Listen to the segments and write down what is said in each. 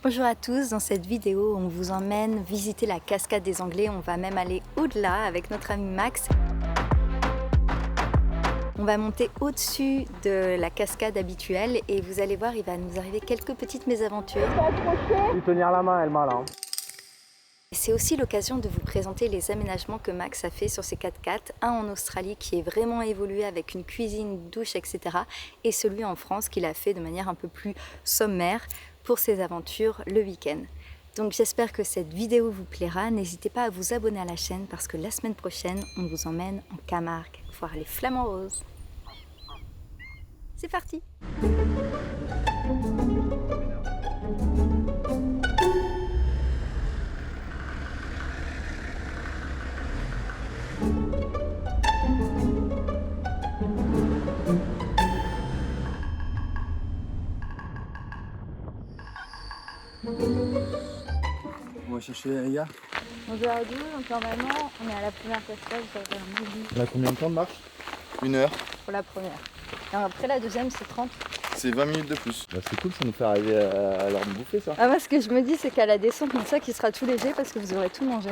Bonjour à tous, dans cette vidéo on vous emmène visiter la cascade des Anglais, on va même aller au-delà avec notre ami Max. On va monter au-dessus de la cascade habituelle et vous allez voir, il va nous arriver quelques petites mésaventures. Lui tenir la main, Elma, là. C'est aussi l'occasion de vous présenter les aménagements que Max a fait sur ses 4x4, un en Australie qui est vraiment évolué avec une cuisine, douche, etc. et celui en France qu'il a fait de manière un peu plus sommaire pour ses aventures le week-end. Donc j'espère que cette vidéo vous plaira, n'hésitez pas à vous abonner à la chaîne parce que la semaine prochaine on vous emmène en Camargue voir les flamants roses. C'est parti! On va chercher Aya. Bonjour à tous, donc normalement on est à la première cascade, ça va faire un midi. On a combien de temps de marche? 1 heure. Pour la première. Et après la deuxième c'est 30. C'est 20 minutes de plus. Bah, c'est cool, ça nous fait arriver à l'heure de bouffer, ça. Ah, moi ce que je me dis c'est qu'à la descente, mon sac il sera tout léger parce que vous aurez tout mangé.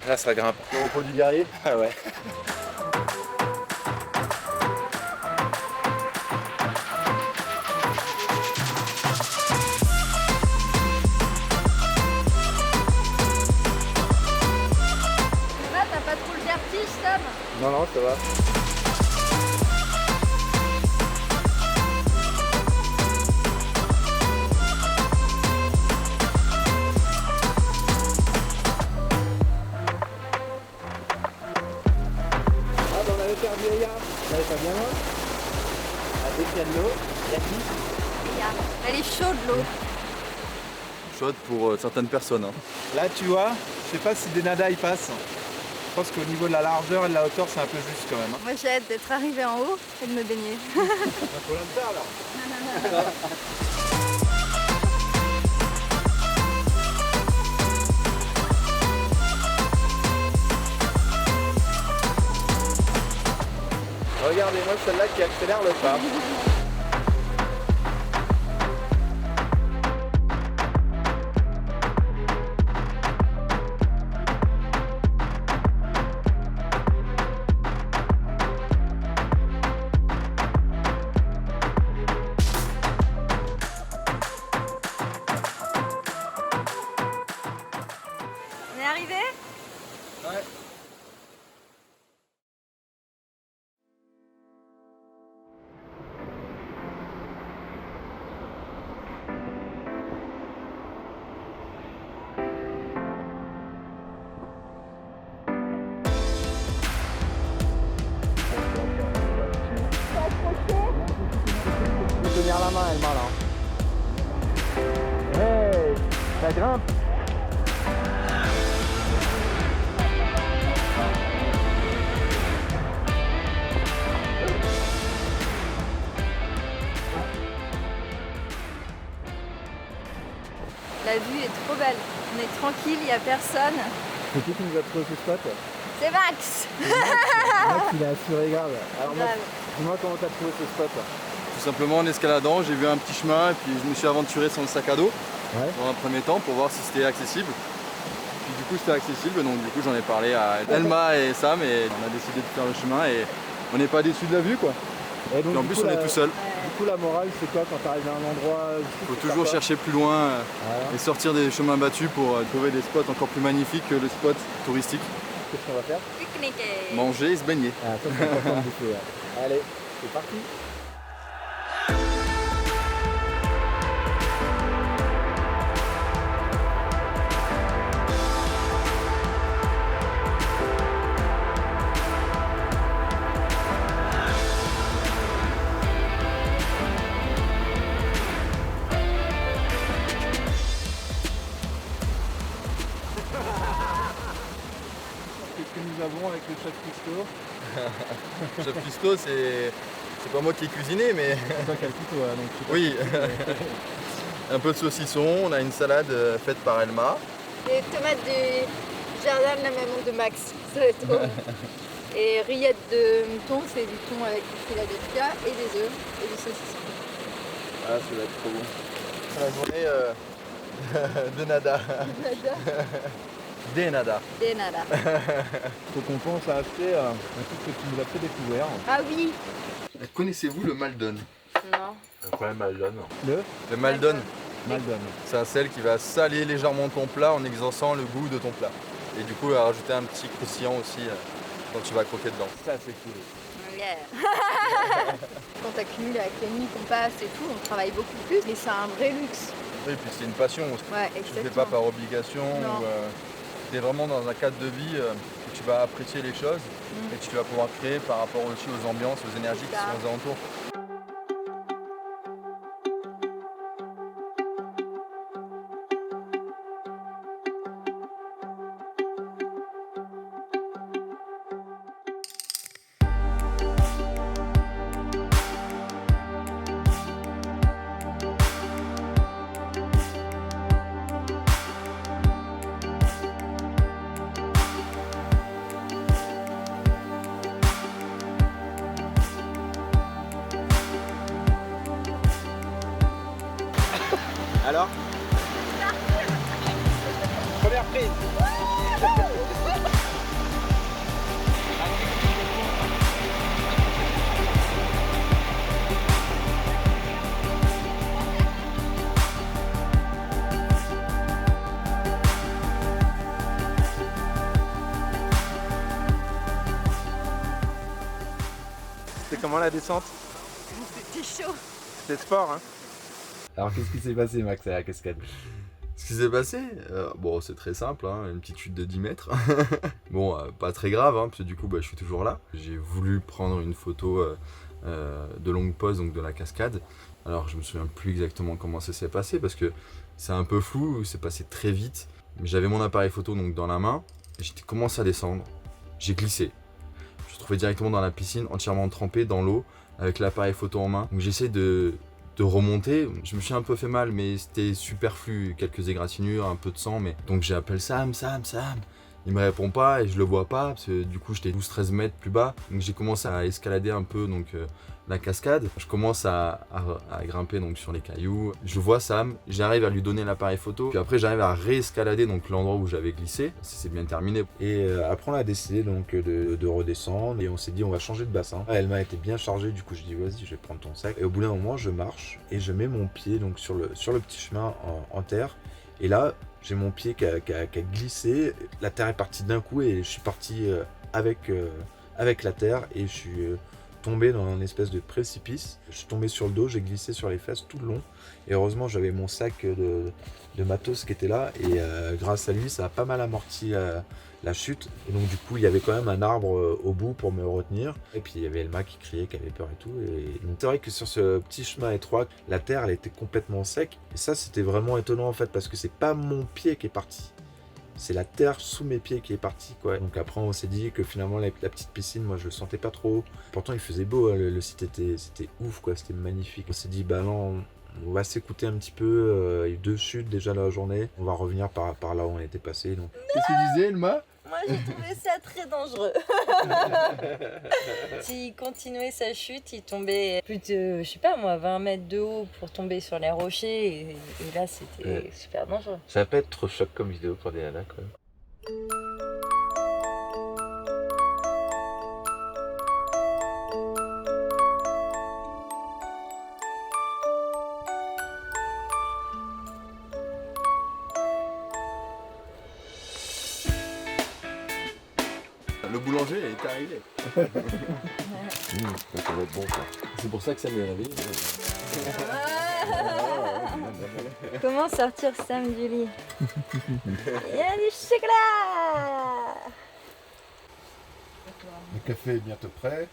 Là, ça grimpe. Le repos du guerrier. Ah ouais. Là t'as pas trop le vertige Sam? Non, non, ça va. Ah, bah, on avait perdu Aya. On avait pas bien loin. Ah, dès qu'il y a de l'eau, il y a qui? Elle est chaude l'eau. Chaude pour certaines personnes. Hein. Là, tu vois, je sais pas si des nadas y passent. Je pense qu'au niveau de la largeur et de la hauteur, c'est un peu juste quand même. Moi j'ai hâte d'être arrivée en haut et de me baigner. Faut le faire là. Regardez-moi celle-là qui accélère le pas. On est arrivé? Ouais. Lui tenir la main, Elma, là. Hey, ça grimpe. La vue est trop belle. On est tranquille, il n'y a personne. C'est qui nous a trouvé ce spot? C'est Max! Max, il a assuré grave. Alors, Max, Grave. dis-moi comment t'as trouvé ce spot. Tout simplement en escaladant, j'ai vu un petit chemin et puis je me suis aventuré sans le sac à dos Ouais. dans un premier temps pour voir si c'était accessible. Puis du coup c'était accessible, donc du coup j'en ai parlé à Elma et Sam et on a décidé de faire le chemin et on n'est pas déçu de la vue quoi. Et donc, Et en du plus coup, on est tout seul. Du coup, la morale, c'est quoi quand t'arrives à un endroit? Il faut toujours chercher plus loin et sortir des chemins battus pour trouver des spots encore plus magnifiques que le spot touristique. Qu'est-ce qu'on va faire? Pique-niquer. Manger et se baigner. Ah, ça, c'est important du coup, ouais. Allez, c'est parti. Qu'est-ce que nous avons avec le chef cuistot? Chef cuistot, c'est pas moi qui ai cuisiné, mais C'est toi qui as le couteau, hein, donc je sais oui. Un peu de saucisson, on a une salade faite par Elma. Des tomates du jardin de la maman de Max, ça va être trop bon. Et rillettes de thon, c'est du thon avec du Philadelphia et des œufs et du saucisson. Ah, ça va être trop bon. La journée de nada. Des nada. Des nada. faut qu'on pense à acheter un truc que tu nous as fait découvert. Ah oui. Connaissez-vous le Maldon? Non. Quoi, le Maldon? Le Le Maldon, Maldon. c'est un sel qui va saler légèrement ton plat en exhaustant le goût de ton plat. Et du coup, il va rajouter un petit croustillant aussi quand tu vas croquer dedans. Ça c'est cool. Yeah. Quand t'accumules avec les nuits qu'on passe et tout, on travaille beaucoup plus, mais c'est un vrai luxe. Oui, puis c'est une passion aussi. Ouais, Tu ne exactement. le fais pas par obligation. Non. Tu es vraiment dans un cadre de vie où tu vas apprécier les choses et tu vas pouvoir créer par rapport aussi aux ambiances, aux énergies qui sont aux alentours. Alors première prise. C'était comment la descente? C'était chaud. C'était sport, hein? Alors qu'est-ce qui s'est passé Max à la cascade? Ce qui s'est passé, bon, c'est très simple, hein, une petite chute de 10 mètres. Bon, pas très grave, hein, parce que du coup, je suis toujours là. J'ai voulu prendre une photo de longue pause, donc de la cascade. Alors, je me souviens plus exactement comment ça s'est passé, parce que c'est un peu flou, c'est passé très vite. Mais j'avais mon appareil photo donc dans la main, et j'ai commencé à descendre. J'ai glissé. Je me suis retrouvé directement dans la piscine, entièrement trempé dans l'eau, avec l'appareil photo en main. Donc j'essaie de remonter, je me suis un peu fait mal, mais c'était superflu, quelques égratignures, un peu de sang, mais donc j'appelle Sam. Il me répond pas et je le vois pas, parce que du coup j'étais 12-13 mètres plus bas, donc j'ai commencé à escalader un peu la cascade. Je commence à grimper donc sur les cailloux, je vois Sam, j'arrive à lui donner l'appareil photo, puis après j'arrive à réescalader donc l'endroit où j'avais glissé, c'est bien terminé. Et après on a décidé donc de redescendre et on s'est dit on va changer de bassin. Elle m'a été bien chargée, du coup je dis vas-y je vais prendre ton sac. Et au bout d'un moment je marche et je mets mon pied donc sur le petit chemin en terre. Et là j'ai mon pied qui a glissé, la terre est partie d'un coup et je suis parti avec la terre et je suis tombé dans un espèce de précipice. Je suis tombé sur le dos, j'ai glissé sur les fesses tout le long. Et heureusement j'avais mon sac de matos qui était là et grâce à lui ça a pas mal amorti la chute. Et donc du coup il y avait quand même un arbre au bout pour me retenir. Et puis il y avait Elma qui criait, qui avait peur et tout. Et donc c'est vrai que sur ce petit chemin étroit, la terre elle était complètement sec. Et ça c'était vraiment étonnant en fait parce que c'est pas mon pied qui est parti. C'est la terre sous mes pieds qui est partie quoi. Donc après on s'est dit que finalement la petite piscine, moi je le sentais pas trop. Pourtant il faisait beau, hein, le site c'était ouf quoi, c'était magnifique. On s'est dit bah non, on va s'écouter un petit peu, il y a eu 2 chutes déjà dans la journée. On va revenir par là où on était passé. Donc. Qu'est-ce que tu disais Elma? Moi j'ai trouvé ça très dangereux. S'il continuait sa chute, il tombait plus de, je sais pas moi, 20 mètres de haut pour tomber sur les rochers. Et là c'était super dangereux. Ça va pas être trop choc comme vidéo pour des nanas quand même. Le boulanger est arrivé. Ça va être bon ça. C'est pour ça que ça m'est réveillé. Comment sortir Sam du lit? Il y a du chocolat. Le café est bientôt prêt.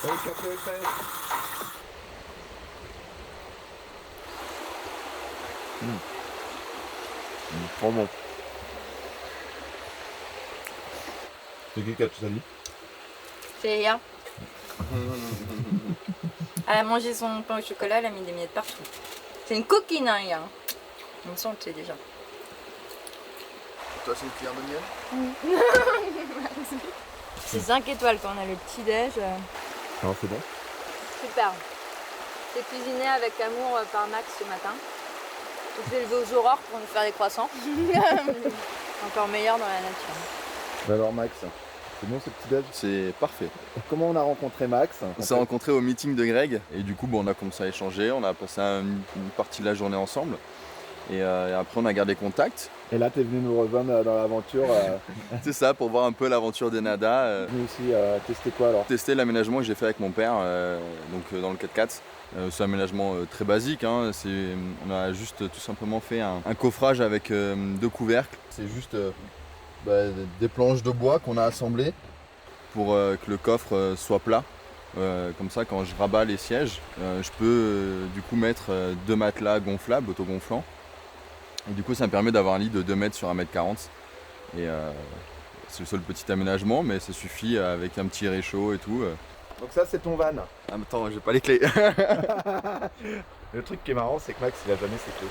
Le café est prêt. Trop bon. C'est qui a tout ça dit? C'est Léa. Elle a mangé son pain au chocolat, elle a mis des miettes partout. C'est une coquine, hein, Léa. On me sent, tu sais déjà. Toi, c'est une cuillère de miel? C'est 5 étoiles quand on a le petit-déj. Non, c'est bon. Super. C'est cuisiné avec amour par Max ce matin. Il s'est levé aux aurores pour nous faire des croissants. Encore meilleur dans la nature. Bah alors Max, c'est bon ce petit déj? C'est parfait. Comment on a rencontré Max? On s'est rencontrés au meeting de Greg et du coup on a commencé à échanger, on a passé une partie de la journée ensemble et après on a gardé contact. Et là t'es venu nous rejoindre dans l'aventure. C'est ça, pour voir un peu l'aventure des Nada. Nous aussi tester quoi alors? Tester l'aménagement que j'ai fait avec mon père donc dans le 4x4. C'est un aménagement très basique, hein. On a juste tout simplement fait un coffrage avec 2 couvercles. C'est juste des planches de bois qu'on a assemblées pour que le coffre soit plat. Comme ça, quand je rabats les sièges, je peux du coup mettre 2 matelas gonflables, autogonflants. Et du coup, ça me permet d'avoir un lit de 2 mètres sur 1,40 m. Et c'est le seul petit aménagement, mais ça suffit avec un petit réchaud et tout. Donc ça c'est ton van. Ah, attends, j'ai pas les clés. Le truc qui est marrant c'est que Max il a jamais ses clés.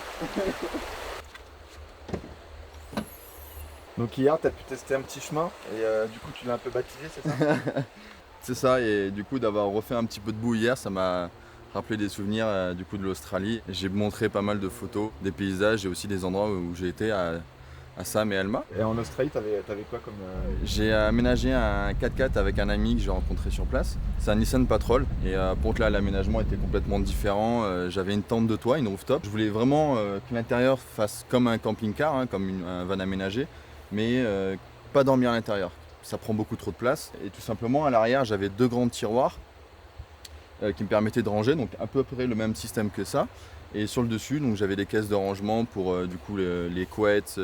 Donc hier t'as pu tester un petit chemin et du coup tu l'as un peu baptisé, c'est ça? C'est ça, et du coup d'avoir refait un petit peu de boue hier, ça m'a rappelé des souvenirs du coup de l'Australie. J'ai montré pas mal de photos, des paysages et aussi des endroits où j'ai été à Sam et Alma. Et en Australie t'avais quoi comme... J'ai aménagé un 4x4 avec un ami que j'ai rencontré sur place. C'est un Nissan Patrol et pour que là l'aménagement était complètement différent. J'avais une tente de toit, une rooftop. Je voulais vraiment que l'intérieur fasse comme un camping-car, hein, comme un van aménagé, mais pas dormir à l'intérieur. Ça prend beaucoup trop de place. Et tout simplement à l'arrière j'avais 2 grands tiroirs qui me permettaient de ranger, donc à peu près le même système que ça. Et sur le dessus, donc j'avais des caisses de rangement pour du coup les couettes,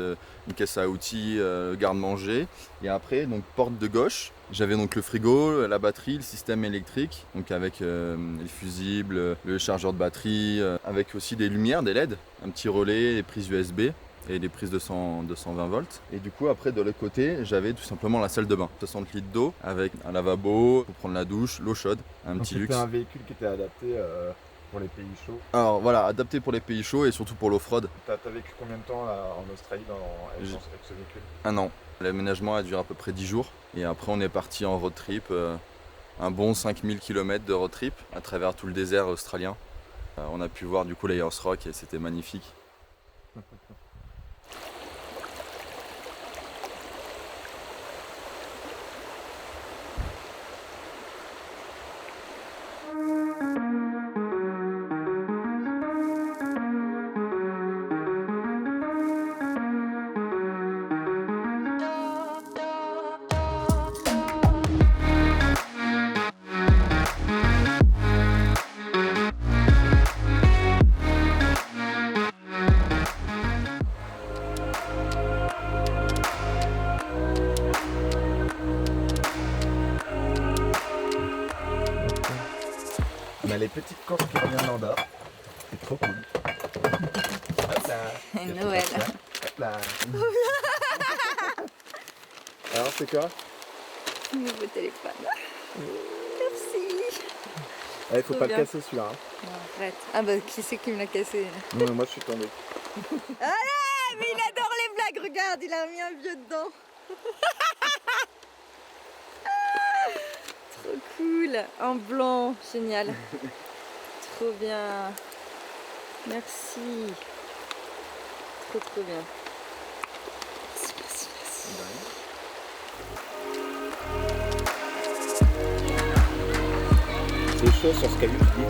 une caisse à outils, garde-manger. Et après, donc porte de gauche, j'avais donc le frigo, la batterie, le système électrique, donc avec les fusibles, le chargeur de batterie, avec aussi des lumières, des LED, un petit relais, les prises USB et des prises de 220 volts. Et du coup après de l'autre côté j'avais tout simplement la salle de bain, 60 litres d'eau avec un lavabo pour prendre la douche, l'eau chaude, un petit luxe. C'était un véhicule qui était adapté pour les pays chauds. Alors voilà, adapté pour les pays chauds et surtout pour l'off-road. T'as vécu combien de temps là, en Australie avec ce véhicule? 1 an. L'aménagement a duré à peu près 10 jours et après on est parti en road trip, un bon 5000 km de road trip à travers tout le désert australien. On a pu voir du coup l'Ayers Rock et c'était magnifique. On a les petites courses qui viennent Nanda. C'est trop cool. Hop là. Noël. Hop là. Alors c'est quoi? Nouveau téléphone. Merci. Il faut Trop pas bien. le casser celui-là. Hein. Non, arrête. Ah bah qui c'est qui me l'a cassé? Non mais moi je suis tombé. Mais il adore les blagues, regarde, il a mis un vieux dedans. Trop cool, en blanc, génial. Trop bien. Merci. Trop bien. Merci. C'est chaud sur ce caillou, tu dis.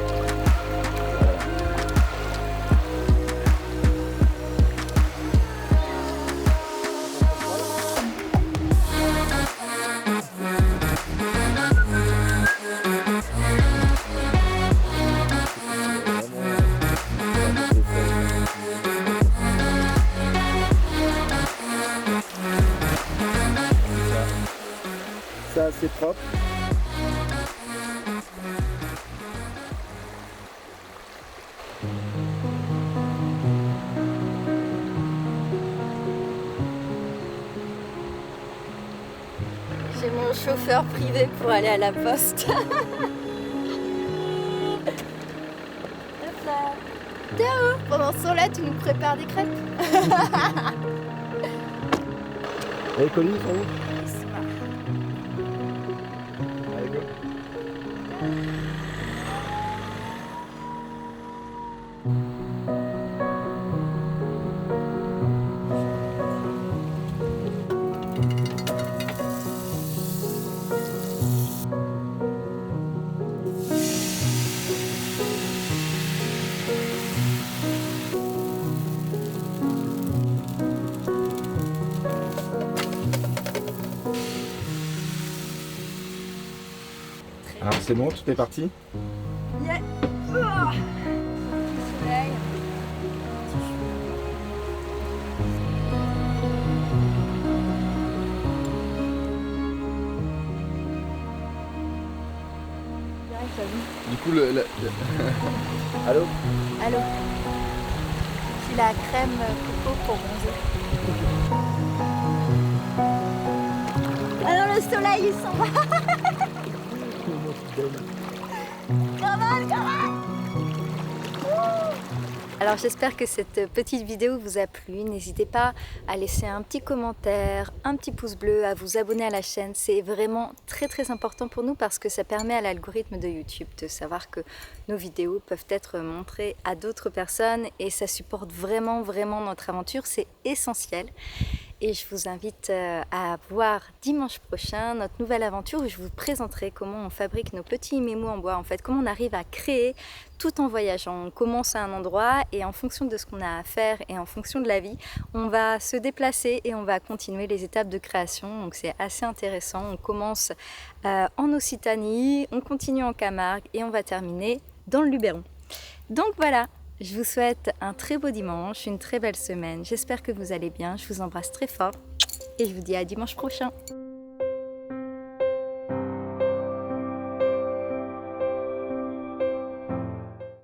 C'est assez propre. chauffeur privé pour aller à la poste. Hop là. Théo, pendant ce temps-là, tu nous prépares des crêpes. Les colis sont où? Allez, go. Alors c'est bon, tout est parti? Yeah. Oh. Soleil. Du coup, Allô? Allô. J'ai la crème coco pour bronzer. Alors le soleil il s'en va. Alors j'espère que cette petite vidéo vous a plu. N'hésitez pas à laisser un petit commentaire, un petit pouce bleu, à vous abonner à la chaîne. C'est vraiment très important pour nous parce que ça permet à l'algorithme de YouTube de savoir que nos vidéos peuvent être montrées à d'autres personnes et ça supporte vraiment notre aventure. C'est essentiel. Et je vous invite à voir dimanche prochain notre nouvelle aventure où je vous présenterai comment on fabrique nos petits mémos en bois. En fait, comment on arrive à créer tout en voyageant. On commence à un endroit et en fonction de ce qu'on a à faire et en fonction de la vie, on va se déplacer et on va continuer les étapes de création. Donc c'est assez intéressant. On commence en Occitanie, on continue en Camargue et on va terminer dans le Luberon. Donc voilà. Je vous souhaite un très beau dimanche, une très belle semaine. J'espère que vous allez bien. Je vous embrasse très fort et je vous dis à dimanche prochain.